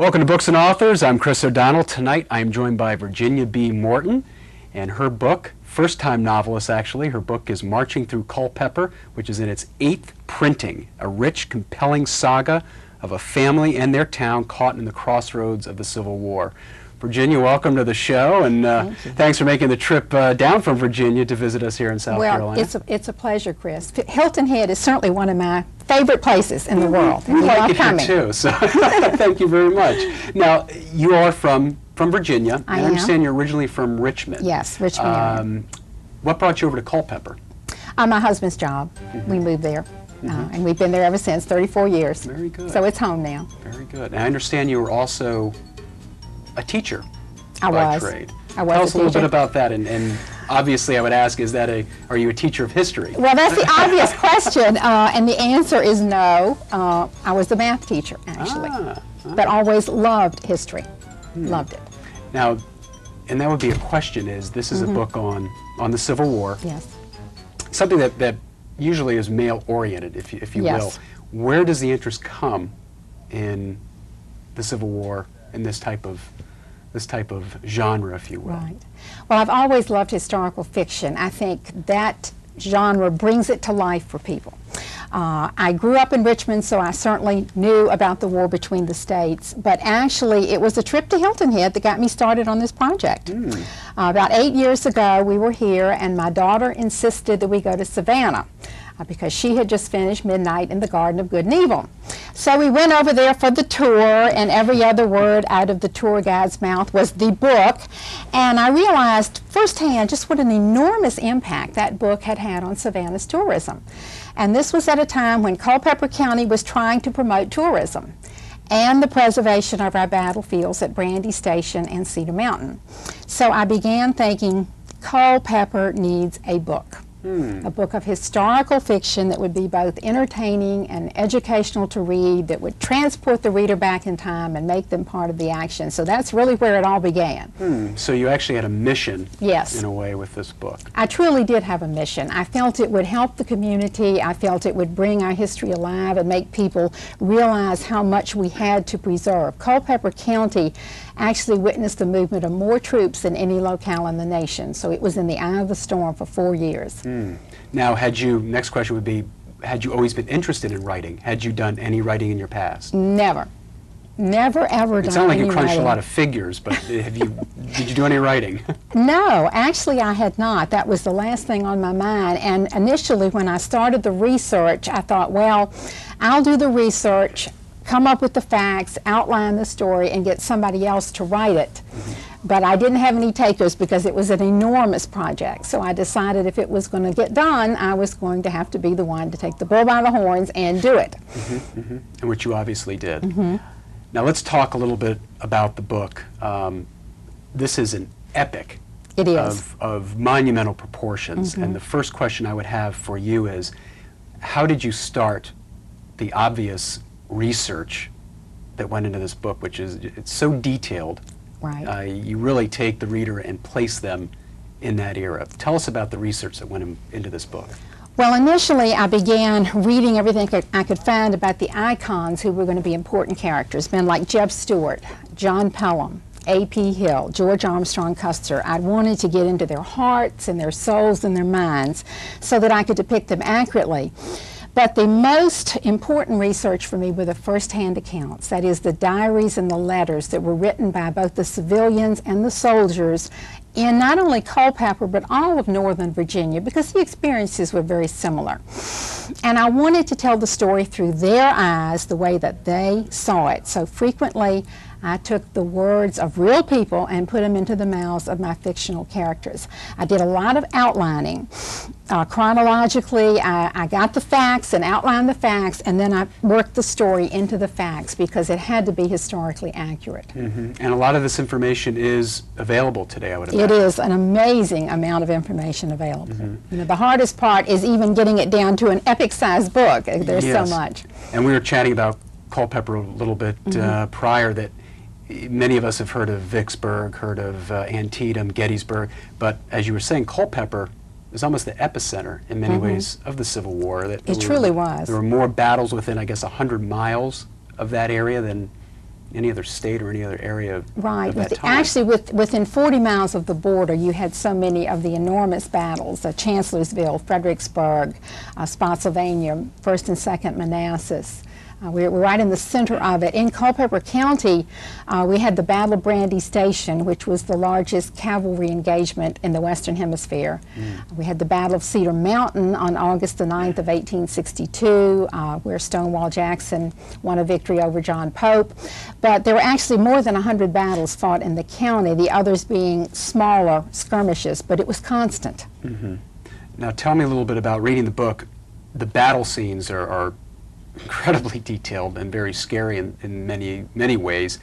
Welcome to Books and Authors. I'm Chris O'Donnell. Tonight I am joined by Virginia B. Morton and her book, first-time novelist actually. Her book is Marching Through Culpeper, which is in its 8th printing, a rich, compelling saga of a family and their town caught in the crossroads of the Civil War. Virginia, welcome to the show, and thanks for making the trip down from Virginia to visit us here in South Carolina. It's a pleasure, Chris. Hilton Head is certainly one of my favorite places in the world. We like it here too, so thank you very much. Now, you are from Virginia. I understand you're originally from Richmond. Yes, Richmond area. What brought you over to Culpeper? My husband's job. We moved there, and we've been there ever since, 34 years. Very good. So it's home now. Very good. And I understand you were also a teacher by trade. I was Tell us a little teacher. bit about that, and obviously I would ask, are you a teacher of history? Well, that's the obvious question, and the answer is no. I was a math teacher, actually, but always loved history. Loved it. Now, and that would be a question, this is a book on the Civil War. Yes. Something that usually is male-oriented, if you Yes. will. Where does the interest come in the Civil War and this type of genre, if you will? Right. Well, I've always loved historical fiction. I think that genre brings it to life for people. I grew up in Richmond, so I certainly knew about the war between the states, but actually it was a trip to Hilton Head that got me started on this project. About 8 years ago, we were here, and my daughter insisted that we go to Savannah because she had just finished Midnight in the Garden of Good and Evil. So we went over there for the tour, and every other word out of the tour guide's mouth was the book, and I realized firsthand just what an enormous impact that book had had on Savannah's tourism. And this was at a time when Culpeper County was trying to promote tourism and the preservation of our battlefields at Brandy Station and Cedar Mountain. So I began thinking, Culpeper needs a book. A book of historical fiction that would be both entertaining and educational to read, that would transport the reader back in time and make them part of the action. So that's really where it all began. So you actually had a mission, yes, in a way, with this book. I truly did have a mission. I felt it would help the community. I felt it would bring our history alive and make people realize how much we had to preserve. Culpeper County actually witnessed the movement of more troops than any locale in the nation. So it was in the eye of the storm for 4 years. Now, next question would be, had you always been interested in writing? Had you done any writing in your past? Never. Never, ever done any writing. It sounded like you crunched a lot of figures, but did you do any writing? No, actually I had not. That was the last thing on my mind. And initially when I started the research, I thought, well, I'll do the research, come up with the facts, outline the story, and get somebody else to write it. But I didn't have any takers because it was an enormous project. So I decided if it was going to get done, I was going to have to be the one to take the bull by the horns and do it. And which you obviously did. Now let's talk a little bit about the book. This is an epic. It is. Of monumental proportions. And the first question I would have for you is, how did you start the obvious research that went into this book, which is, it's so detailed. Right. You really take the reader and place them in that era. Tell us about the research that went into this book. Well, initially I began reading everything I could find about the icons who were going to be important characters, men like Jeb Stuart, John Pelham, A.P. Hill, George Armstrong Custer. I wanted to get into their hearts and their souls and their minds so that I could depict them accurately. But the most important research for me were the first-hand accounts, that is the diaries and the letters that were written by both the civilians and the soldiers in not only Culpeper but all of northern Virginia, because the experiences were very similar. And I wanted to tell the story through their eyes, the way that they saw it. So frequently I took the words of real people and put them into the mouths of my fictional characters. I did a lot of outlining. Chronologically, I got the facts and outlined the facts, and then I worked the story into the facts because it had to be historically accurate. And a lot of this information is available today, I would imagine. It is an amazing amount of information available. You know, the hardest part is even getting it down to an epic-sized book. There's so much. And we were chatting about Culpeper a little bit prior, that many of us have heard of Vicksburg, heard of Antietam, Gettysburg, but as you were saying, Culpeper is almost the epicenter in many ways of the Civil War. It truly was. There were more battles within, I guess, 100 miles of that area than any other state or any other area of that time. Actually, within 40 miles of the border, you had so many of the enormous battles: Chancellorsville, Fredericksburg, Spotsylvania, 1st and 2nd Manassas. We're right in the center of it. In Culpeper County, we had the Battle of Brandy Station, which was the largest cavalry engagement in the Western Hemisphere. We had the Battle of Cedar Mountain on August the 9th of 1862, where Stonewall Jackson won a victory over John Pope. But there were actually more than 100 battles fought in the county, the others being smaller skirmishes, but it was constant. Now tell me a little bit about reading the book. The battle scenes are incredibly detailed and very scary in many ways.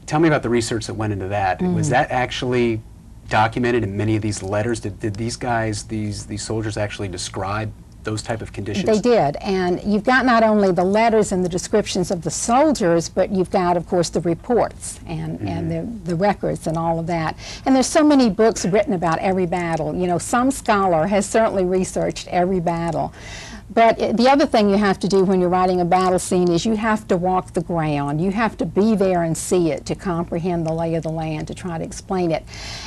Tell me about the research that went into that. Was that actually documented in many of these letters? Did these guys, these soldiers, actually describe those type of conditions? They did, and you've got not only the letters and the descriptions of the soldiers, but you've got, of course, the reports and the records and all of that. And there's so many books written about every battle. You know, some scholar has certainly researched every battle. But the other thing you have to do when you're writing a battle scene is you have to walk the ground. You have to be there and see it to comprehend the lay of the land, to try to explain it.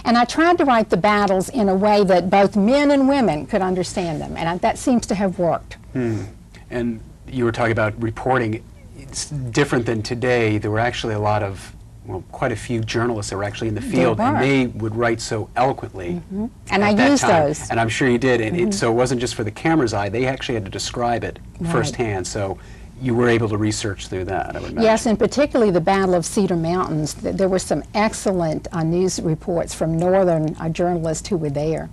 And I tried to write the battles in a way that both men and women could understand them, and that seems to have worked. And you were talking about reporting. It's different than today. There were actually a lot of, well, quite a few journalists that were actually in the field, and they would write so eloquently. And I used those. And I'm sure you did. And so it wasn't just for the camera's eye. They actually had to describe it firsthand. So you were able to research through that, I would imagine. Yes, and particularly the Battle of Cedar Mountains. There were some excellent news reports from northern journalists who were there.